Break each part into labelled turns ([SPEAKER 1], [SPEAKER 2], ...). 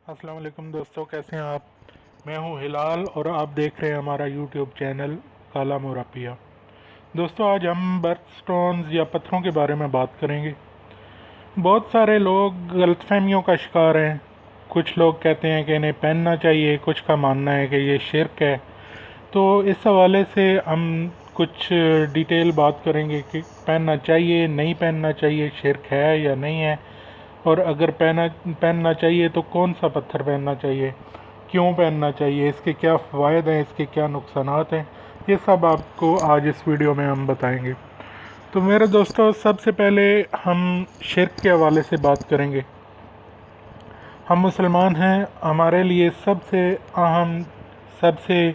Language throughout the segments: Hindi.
[SPEAKER 1] अस्सलाम वालेकुम दोस्तों, कैसे हैं आप। मैं हूं हिलाल और आप देख रहे हैं हमारा यूट्यूब चैनल काला मोरापिया। दोस्तों, आज हम बर्थ स्टोन्स या पत्थरों के बारे में बात करेंगे। बहुत सारे लोग गलतफहमियों का शिकार हैं। कुछ लोग कहते हैं कि इन्हें पहनना चाहिए, कुछ का मानना है कि ये शिर्क है। तो इस हवाले से हम कुछ डिटेल बात करेंगे कि पहनना चाहिए, नहीं पहनना चाहिए, शिर्क है या नहीं है, और अगर पहनना चाहिए तो कौन सा पत्थर पहनना चाहिए, क्यों पहनना चाहिए, इसके क्या फ़ायदे हैं, इसके क्या नुकसानात हैं। ये सब आपको आज इस वीडियो में हम बताएंगे। तो मेरे दोस्तों, सबसे पहले हम शिर्क के हवाले से बात करेंगे। हम मुसलमान हैं, हमारे लिए सबसे अहम, सबसे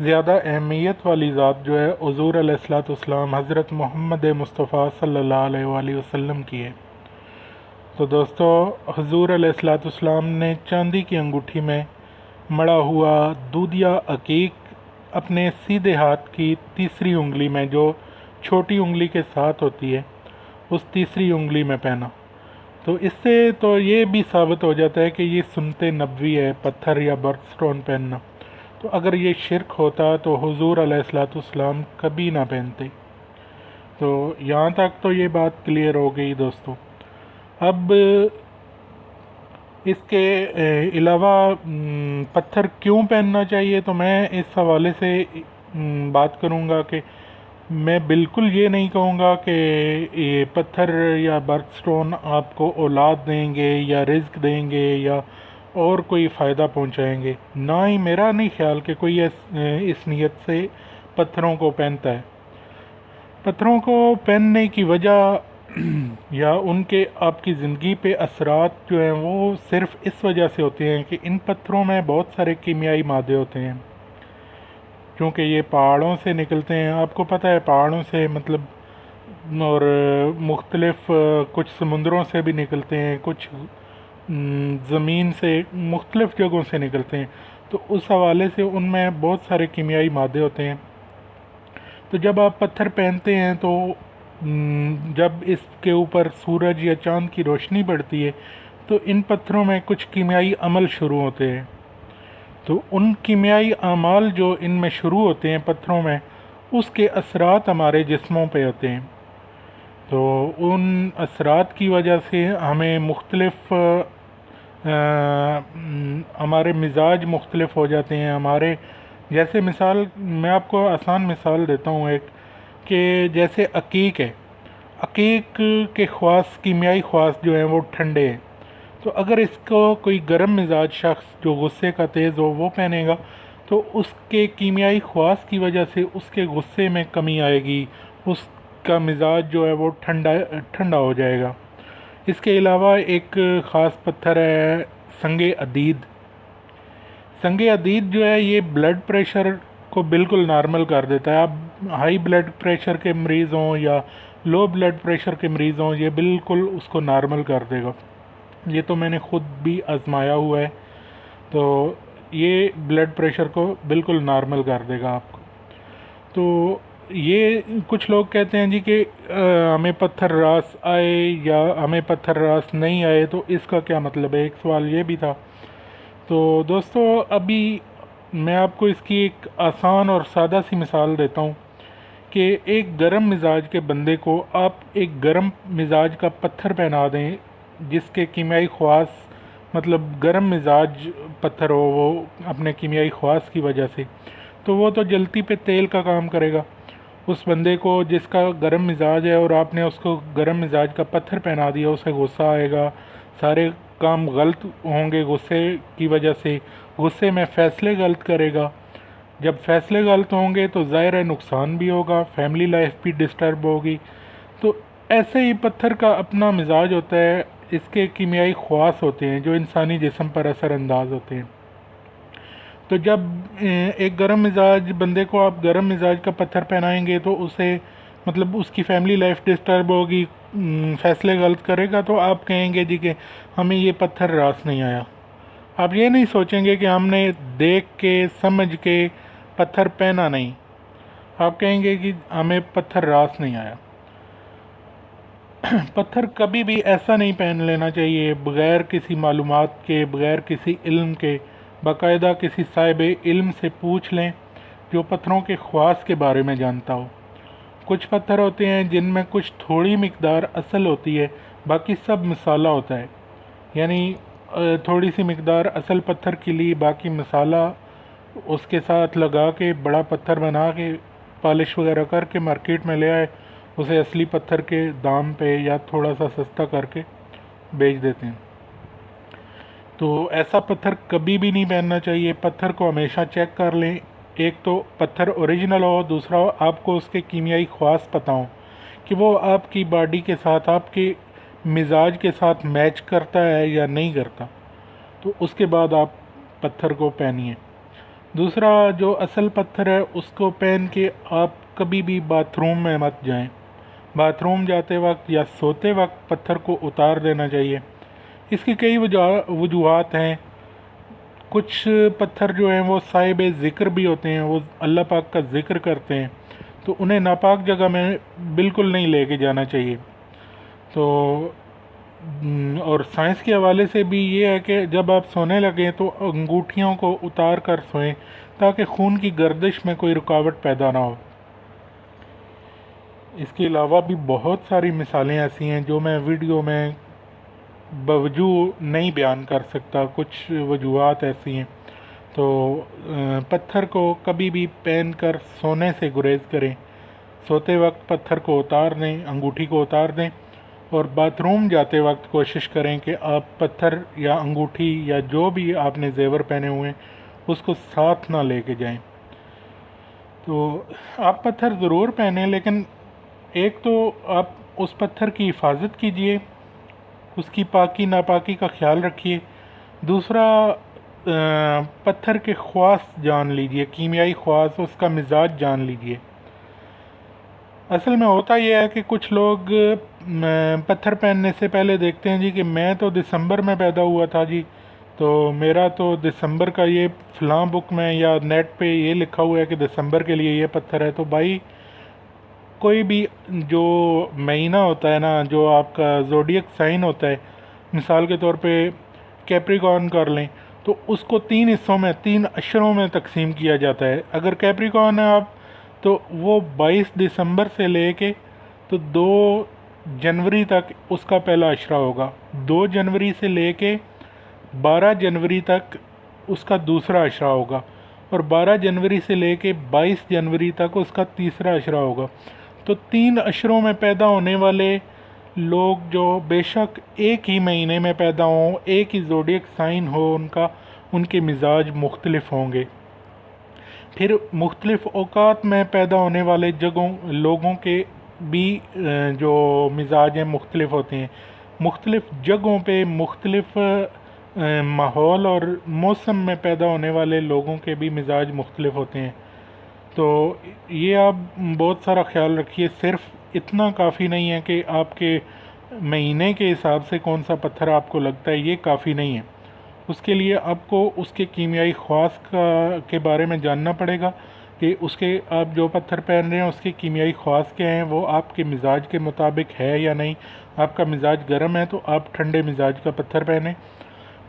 [SPEAKER 1] ज़्यादा अहमियत वाली ज़ात जो है हुज़ूर अलैहिस्सलाम हज़रत मोहम्मद मुस्तफ़ा सल्लल्लाहु अलैहि वसल्लम की है। तो दोस्तों, हुज़ूर अलैहिस्सलाम ने चांदी की अंगूठी में मड़ा हुआ दूधिया अकीक अपने सीधे हाथ की तीसरी उंगली में, जो छोटी उंगली के साथ होती है, उस तीसरी उंगली में पहना। तो इससे तो ये भी साबित हो जाता है कि ये सुन्नत नबवी है, पत्थर या बर्थस्टोन पहनना। तो अगर ये शिर्क होता तो हुज़ूर अलैहिस्सलाम कभी ना पहनते। तो यहाँ तक तो ये बात क्लियर हो गई दोस्तों। अब इसके अलावा पत्थर क्यों पहनना चाहिए, तो मैं इस हवाले से बात करूँगा कि मैं बिल्कुल ये नहीं कहूँगा कि ये पत्थर या बर्थस्टोन आपको औलाद देंगे या रिज़्क देंगे या और कोई फ़ायदा पहुँचाएंगे। ना ही मेरा नहीं ख्याल कि कोई इस नीयत से पत्थरों को पहनता है। पत्थरों को पहनने की वजह या उनके आपकी ज़िंदगी पे असरात जो हैं वो सिर्फ़ इस वजह से होते हैं कि इन पत्थरों में बहुत सारे कीमियाई मादे होते हैं। क्योंकि ये पहाड़ों से निकलते हैं, आपको पता है पहाड़ों से मतलब, और मुख्तलिफ़ कुछ समुंदरों से भी निकलते हैं, कुछ ज़मीन से मुख्तलिफ़ जगहों से निकलते हैं। तो उस हवाले से उनमें बहुत सारे कीमियाई मादे होते हैं। तो जब आप पत्थर पहनते हैं तो जब इसके ऊपर सूरज या चांद की रोशनी पड़ती है तो इन पत्थरों में कुछ कीमियाई अमल शुरू होते हैं। तो उन कीमियाई अमाल जो इनमें शुरू होते हैं पत्थरों में, उसके असरात हमारे जिस्मों पे होते हैं। तो उन असरात की वजह से हमें मुख्तलिफ़ हमारे मिजाज मुख्तलिफ़ हो जाते हैं। हमारे जैसे मिसाल, मैं आपको आसान मिसाल देता हूँ एक, कि जैसे अकीक है, अकीक के ख़वास, कीमियाई ख़वास जो हैं वो ठंडे हैं। तो अगर इसको कोई गर्म मिजाज शख्स जो गुस्से का तेज़ हो वो पहनेगा तो उसके कीमियाई ख़वास की वजह से उसके गुस्से में कमी आएगी, उसका मिजाज जो है वो ठंडा ठंडा हो जाएगा। इसके अलावा एक ख़ास पत्थर है संगे अदीद। संगे अदीद जो है ये ब्लड प्रेशर को बिल्कुल नॉर्मल कर देता है। आप हाई ब्लड प्रेशर के मरीज़ हों या लो ब्लड प्रेशर के मरीज़ हों, ये बिल्कुल उसको नॉर्मल कर देगा। ये तो मैंने ख़ुद भी आजमाया हुआ है। तो ये ब्लड प्रेशर को बिल्कुल नॉर्मल कर देगा आपको। तो ये कुछ लोग कहते हैं जी कि हमें पत्थर रास आए या हमें पत्थर रास नहीं आए, तो इसका क्या मतलब है, एक सवाल ये भी था। तो दोस्तों, अभी मैं आपको इसकी एक आसान और सादा सी मिसाल देता हूँ कि एक गर्म मिजाज के बंदे को आप एक गर्म मिजाज का पत्थर पहना दें जिसके कीमियाई ख़वास, मतलब गर्म मिजाज पत्थर हो वो अपने कीमियाई ख़वास की वजह से, तो वो तो जलती पे तेल का काम करेगा। उस बंदे को जिसका गर्म मिजाज है और आपने उसको गर्म मिजाज का पत्थर पहना दिया, उसे गुस्सा आएगा, सारे काम गलत होंगे गुस्से की वजह से, गुस्से में फ़ैसले गलत करेगा। जब फ़ैसले गलत होंगे तो ज़ाहिर है नुकसान भी होगा, फैमिली लाइफ भी डिस्टर्ब होगी। तो ऐसे ही पत्थर का अपना मिजाज होता है, इसके कीमियाई ख़वास होते हैं जो इंसानी जिस्म पर असरअंदाज होते हैं। तो जब एक गर्म मिजाज बंदे को आप गर्म मिजाज का पत्थर पहनाएंगे तो उसे मतलब उसकी फैमिली लाइफ डिस्टर्ब होगी, फ़ैसले गलत करेगा, तो आप कहेंगे जी कि हमें ये पत्थर रास नहीं आया। आप ये नहीं सोचेंगे कि हमने देख के समझ के पत्थर पहना नहीं, आप कहेंगे कि हमें पत्थर रास नहीं आया। पत्थर कभी भी ऐसा नहीं पहन लेना चाहिए बग़ैर किसी मालूमात के, बग़ैर किसी इल्म के। बाकायदा किसी साहिब इल्म से पूछ लें जो पत्थरों के ख़वास के बारे में जानता हो। कुछ पत्थर होते हैं जिनमें कुछ थोड़ी मिकदार असल होती है, बाकी सब मसाला होता है। यानी थोड़ी सी मिकदार असल पत्थर के लिए, बाकी मसाला उसके साथ लगा के बड़ा पत्थर बना के पॉलिश वगैरह करके मार्केट में ले आए, उसे असली पत्थर के दाम पे या थोड़ा सा सस्ता करके बेच देते हैं। तो ऐसा पत्थर कभी भी नहीं पहनना चाहिए। पत्थर को हमेशा चेक कर लें, एक तो पत्थर ओरिजिनल हो, दूसरा आपको उसके कीमियाई ख़वास पता हो कि वो आपकी बॉडी के साथ, आपके मिजाज के साथ मैच करता है या नहीं करता, तो उसके बाद आप पत्थर को पहनिए। दूसरा, जो असल पत्थर है उसको पहन के आप कभी भी बाथरूम में मत जाएं। बाथरूम जाते वक्त या सोते वक्त पत्थर को उतार देना चाहिए। इसकी कई वजूहात हैं। कुछ पत्थर जो हैं वो साहिब ज़िक्र भी होते हैं, वो अल्लाह पाक का ज़िक्र करते हैं, तो उन्हें नापाक जगह में बिल्कुल नहीं लेके जाना चाहिए। तो और साइंस के हवाले से भी ये है कि जब आप सोने लगें तो अंगूठियों को उतार कर सोएं ताकि खून की गर्दिश में कोई रुकावट पैदा ना हो। इसके अलावा भी बहुत सारी मिसालें ऐसी हैं जो मैं वीडियो में बवजू नहीं बयान कर सकता, कुछ वजूहात ऐसी हैं। तो पत्थर को कभी भी पहन कर सोने से गुरेज करें। सोते वक्त पत्थर को उतार दें, अंगूठी को उतार दें, और बाथरूम जाते वक्त कोशिश करें कि आप पत्थर या अंगूठी या जो भी आपने जेवर पहने हुए हैं उसको साथ ना लेके जाएं। तो आप पत्थर ज़रूर पहने, लेकिन एक तो आप उस पत्थर की हिफाजत कीजिए, उसकी पाकी नापाकी का ख्याल रखिए। दूसरा, पत्थर के ख़वास जान लीजिए, कीमियाई ख़वास, उसका मिजाज जान लीजिए। असल में होता यह है कि कुछ लोग पत्थर पहनने से पहले देखते हैं जी कि मैं तो दिसंबर में पैदा हुआ था जी, तो मेरा तो दिसंबर का ये फ़लाँ बुक में या नेट पे ये लिखा हुआ है कि दिसंबर के लिए ये पत्थर है। तो भाई, कोई भी जो महीना होता है ना, जो आपका ज़ोडियक साइन होता है, मिसाल के तौर पे कैप्रिकॉर्न कर लें, तो उसको 3 हिस्सों में, 3 अशरों में तकसीम किया जाता है। अगर कैप्रिकॉर्न है आप, तो वो 22 दिसंबर से लेके तो 2 जनवरी तक उसका पहला अशरा होगा। 2 जनवरी से लेके 12 जनवरी तक उसका दूसरा अशरा होगा, और 12 जनवरी से लेके 22 जनवरी तक उसका तीसरा अशरा होगा। तो 3 अशरों में पैदा होने वाले लोग जो बेशक एक ही महीने में पैदा हों, एक ही ज़ोडियक साइन हो उनका, उनके मिजाज मुख्तलिफ होंगे। फिर मुख्तलिफ़ औकात में पैदा होने वाले लोगों के भी जो मिजाज हैं मुख्तलिफ होते हैं। मुख्तलिफ़ जगहों पे मुख्तलिफ़ माहौल और मौसम में पैदा होने वाले लोगों के भी मिजाज मुख्तलिफ होते हैं। तो ये आप बहुत सारा ख्याल रखिए। सिर्फ इतना काफ़ी नहीं है कि आपके महीने के हिसाब से कौन सा पत्थर आपको लगता है, ये काफ़ी नहीं है। उसके लिए आपको उसके कीमियाई ख़वास के बारे में जानना पड़ेगा कि उसके, आप जो पत्थर पहन रहे हैं उसके कीमियाई ख़वास क्या हैं, वो आपके मिजाज के मुताबिक है या नहीं। आपका मिजाज गर्म है तो आप ठंडे मिजाज का पत्थर पहने,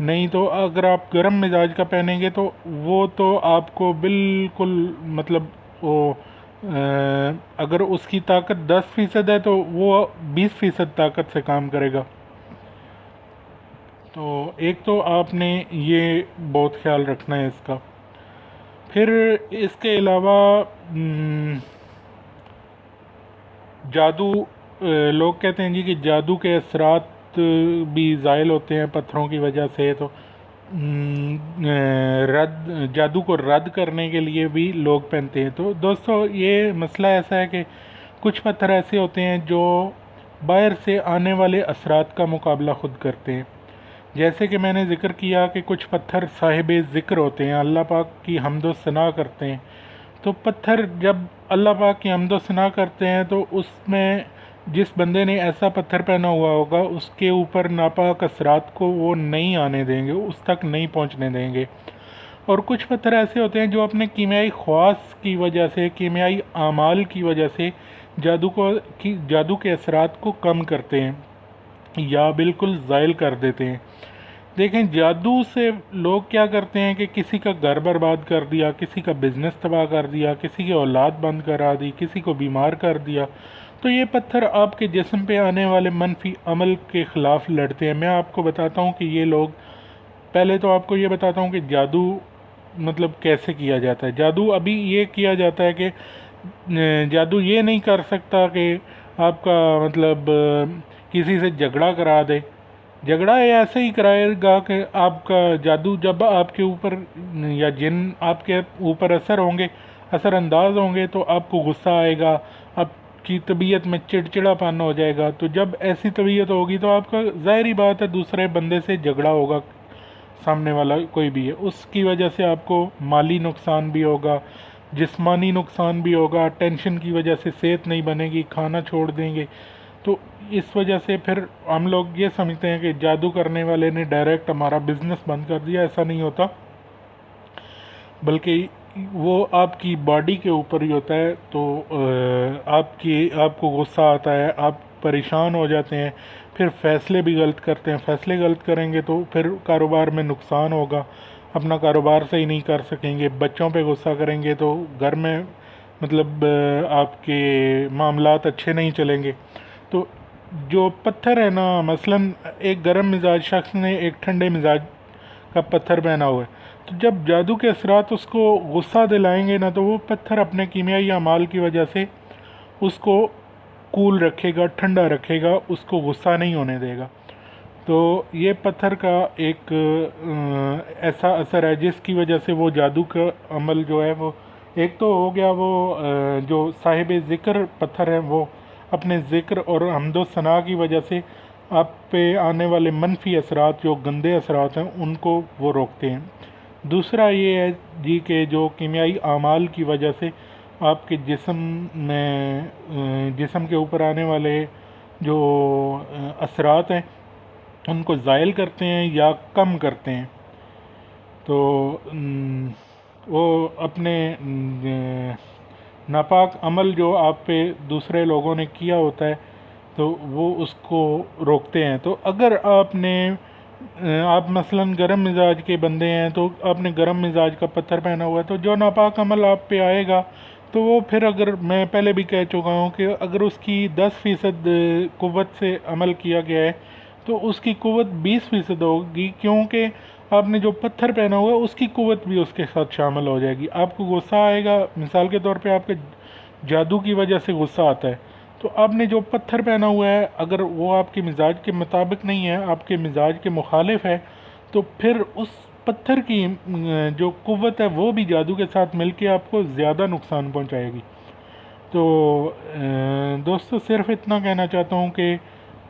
[SPEAKER 1] नहीं तो अगर आप गर्म मिजाज का पहनेंगे तो वो तो आपको बिल्कुल, मतलब वो अगर उसकी ताकत 10% है तो वो 20% ताकत से काम करेगा। तो एक तो आपने ये बहुत ख्याल रखना है इसका। फिर इसके अलावा जादू, लोग कहते हैं जी कि जादू के असरात भी ज़ायल होते हैं पत्थरों की वजह से। तो जादू को रद्द करने के लिए भी लोग पहनते हैं। तो दोस्तों, ये मसला ऐसा है कि कुछ पत्थर ऐसे होते हैं जो बाहर से आने वाले असरात का मुकाबला ख़ुद करते हैं। जैसे कि मैंने ज़िक्र किया कि कुछ पत्थर साहिब ज़िक्र होते हैं, अल्लाह पाक की हम्दो सना करते हैं। तो पत्थर जब अल्लाह पाक की हम्दो सना करते हैं तो उसमें जिस बंदे ने ऐसा पत्थर पहना हुआ होगा उसके ऊपर नापाक असरात को वो नहीं आने देंगे, उस तक नहीं पहुंचने देंगे। और कुछ पत्थर ऐसे होते हैं जो अपने कीमियाई ख़वास की वजह से, कीमियाई आमाल की वजह से जादू के असरात को कम करते हैं या बिल्कुल ज़ाइल कर देते हैं। देखें, जादू से लोग क्या करते हैं कि किसी का घर बर्बाद कर दिया, किसी का बिजनेस तबाह कर दिया, किसी की औलाद बंद करा दी, किसी को बीमार कर दिया। तो ये पत्थर आपके जिस्म पे आने वाले मनफी अमल के ख़िलाफ़ लड़ते हैं। मैं आपको बताता हूँ कि ये लोग, पहले तो आपको ये बताता हूँ कि जादू मतलब कैसे किया जाता है। जादू अभी ये किया जाता है कि जादू ये नहीं कर सकता कि आपका मतलब किसी से झगड़ा करा दे। झगड़ा ये ऐसे ही कराएगा कि आपका जादू जब आपके ऊपर या जिन आपके ऊपर असरअंदाज होंगे तो आपको गुस्सा आएगा, आपकी तबीयत में चिड़चिड़ापन हो जाएगा। तो जब ऐसी तबीयत होगी तो आपका ज़ाहिरी बात है दूसरे बंदे से झगड़ा होगा, सामने वाला कोई भी है, उसकी वजह से आपको माली नुकसान भी होगा, जिस्मानी नुकसान भी होगा, टेंशन की वजह से सेहत नहीं बनेगी, खाना छोड़ देंगे। तो इस वजह से फिर हम लोग ये समझते हैं कि जादू करने वाले ने डायरेक्ट हमारा बिजनेस बंद कर दिया। ऐसा नहीं होता, बल्कि वो आपकी बॉडी के ऊपर ही होता है। तो आपको गुस्सा आता है, आप परेशान हो जाते हैं, फिर फ़ैसले भी गलत करते हैं। फ़ैसले गलत करेंगे तो फिर कारोबार में नुकसान होगा, अपना कारोबार सही नहीं कर सकेंगे। बच्चों पे गुस्सा करेंगे तो घर में मतलब आपके मामलात अच्छे नहीं चलेंगे। तो जो पत्थर है ना, मसलन एक गर्म मिजाज शख्स ने एक ठंडे मिजाज का पत्थर पहना हुआ है, तो जब जादू के असरात उसको गुस्सा दिलाएंगे ना, तो वो पत्थर अपने कीमियाई अमाल की वजह से उसको कूल रखेगा, ठंडा रखेगा, उसको गुस्सा नहीं होने देगा। तो ये पत्थर का एक ऐसा असर है जिसकी वजह से वो जादू का अमल जो है वो, एक तो हो गया वो जो साहिब ज़िक्र पत्थर है वो अपने ज़िक्र और हम्दो सना की वजह से आप पे आने वाले मनफी असरात, जो गंदे असरात हैं, उनको वो रोकते हैं। दूसरा ये है जी कि जो कीमियाई आमाल की वजह से आपके जिस्म के ऊपर आने वाले जो असरात हैं उनको ज़ाइल करते हैं या कम करते हैं। तो वो अपने नापाक अमल जो आप पे दूसरे लोगों ने किया होता है तो वो उसको रोकते हैं। तो अगर आप मसलन गर्म मिजाज के बंदे हैं तो आपने गर्म मिजाज का पत्थर पहना हुआ है, तो जो नापाक अमल आप पे आएगा तो वो फिर, अगर मैं पहले भी कह चुका हूँ कि अगर उसकी 10% कुव्वत से अमल किया गया है तो उसकी कुव्वत 20% होगी, क्योंकि आपने जो पत्थर पहना हुआ है उसकी कुव्वत भी उसके साथ शामिल हो जाएगी। आपको गुस्सा आएगा, मिसाल के तौर पे आपके जादू की वजह से गुस्सा आता है, तो आपने जो पत्थर पहना हुआ है अगर वो आपके मिजाज के मुताबिक नहीं है, आपके मिजाज के मुखालिफ है, तो फिर उस पत्थर की जो कुव्वत है वो भी जादू के साथ मिलके आपको ज़्यादा नुकसान पहुंचाएगी। तो दोस्तों, सिर्फ इतना कहना चाहता हूँ कि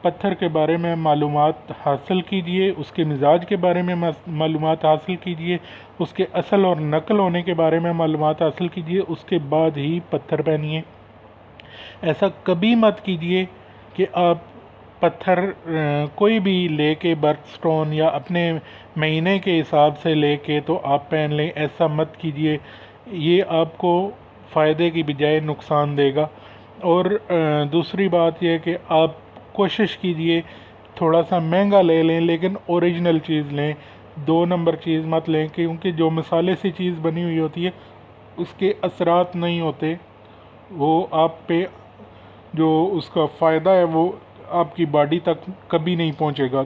[SPEAKER 1] पत्थर के बारे में मालूमात हासिल कीजिए, उसके मिजाज के बारे में मालूमात हासिल कीजिए, उसके असल और नकल होने के बारे में मालूमात हासिल कीजिए, उसके बाद ही पत्थर पहनिए। ऐसा कभी मत कीजिए कि आप पत्थर कोई भी लेके बर्थस्टोन या अपने महीने के हिसाब से लेके तो आप पहन लें, ऐसा मत कीजिए। ये आपको फ़ायदे की बजाय नुकसान देगा। और दूसरी बात यह कि आप कोशिश कीजिए थोड़ा सा महंगा ले लें लेकिन ओरिजिनल चीज़ लें, 2 नंबर चीज़ मत लें, क्योंकि जो मसाले से चीज़ बनी हुई होती है उसके असरात नहीं होते, वो आप पे जो उसका फ़ायदा है वो आपकी बॉडी तक कभी नहीं पहुंचेगा।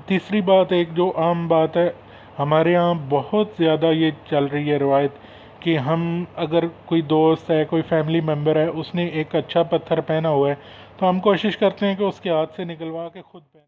[SPEAKER 1] तीसरी बात, एक जो आम बात है, हमारे यहाँ बहुत ज़्यादा ये चल रही है रवायत कि हम अगर कोई दोस्त है, कोई फैमिली मेम्बर है, उसने एक अच्छा पत्थर पहना हुआ है तो हम कोशिश करते हैं कि उसके हाथ से निकलवा के खुद पहने।